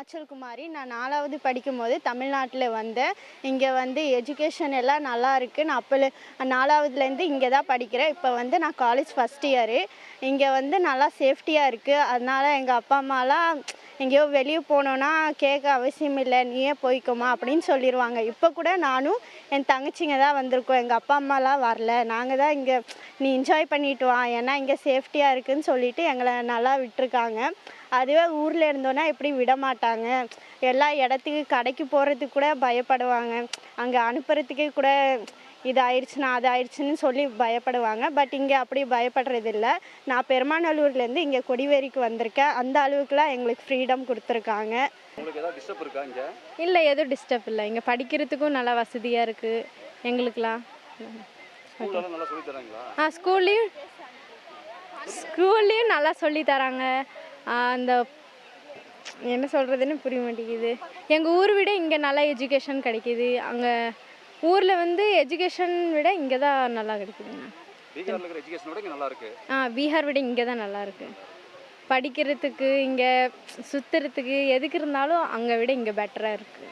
காய்ச்சல் குமாரி. நான் 4வது படிக்கும்போது தமிழ்நாட்டில் வந்தேன். இங்கே வந்து எஜுகேஷன் எல்லாம் நல்லா இருக்குது. நான் 4வதுலேருந்து இங்கே தான் படிக்கிறேன். இப்போ வந்து நான் காலேஜ் ஃபஸ்ட் இயரு. இங்கே வந்து நல்லா சேஃப்டியாக இருக்குது. அதனால் எங்கள் அப்பா அம்மாலாம் எங்கேயோ வெளியே போனோன்னா கேட்க அவசியம் இல்லை, நீயே போய்க்கோமா அப்படின்னு சொல்லிடுவாங்க. இப்போ கூட நானும் என் தங்கச்சிங்க தான் வந்திருக்கோம். எங்கள் அப்பா அம்மாலாம் வரல. நாங்கள் தான் இங்கே நீ என்ஜாய் பண்ணிட்டு வா, ஏன்னா இங்கே சேஃப்டியாக இருக்குதுன்னு சொல்லிட்டு எங்களை நல்லா விட்டுருக்காங்க. அதுவே ஊரில் இருந்தோன்னா எப்படி விட மாட்டாங்க. எல்லா இடத்துக்கு கடைக்கு போகிறதுக்கு கூட பயப்படுவாங்க. அங்கே அனுப்புறதுக்கே கூட இது ஆயிடுச்சுன்னா அது ஆயிடுச்சுன்னு சொல்லி பயப்படுவாங்க. பட் இங்கே அப்படி பயப்படுறதில்ல. நான் பெருமாநல்லூர்லேருந்து இங்கே கொடிவேரிக்கு வந்திருக்கேன். அந்த அளவுக்குலாம் எங்களுக்கு ஃப்ரீடம் கொடுத்துருக்காங்க. உங்களுக்கு ஏதாவது டிஸ்டர்ப் இருக்கா இங்க? இல்லை, எதுவும் டிஸ்டர்ப் இல்லை. இங்கே படிக்கிறதுக்கும் நல்லா வசதியாக இருக்குது எங்களுக்கெலாம். ஸ்கூல்லலாம் நல்லா சொல்லி தராங்களா? ஸ்கூல்லையும் நல்லா சொல்லி தராங்க. அந்த என்ன சொல்கிறதுன்னு புரிய மாட்டேங்குது. எங்கள் ஊர் விட இங்கே நல்லா எஜுகேஷன் கிடைக்கிது. அங்கே ஊரில் வந்து எஜுகேஷன் விட இங்கே தான் நல்லா கிடைக்குதுங்க. பீகார்ல இருக்கிற எஜுகேஷன் விட இங்க நல்லா இருக்கு. பீகார் விட இங்கே தான் நல்லா இருக்குது. படிக்கிறதுக்கு இங்கே சுற்றுறதுக்கு எதுக்கு இருந்தாலும் அங்கே விட இங்கே பெட்டராக இருக்குது.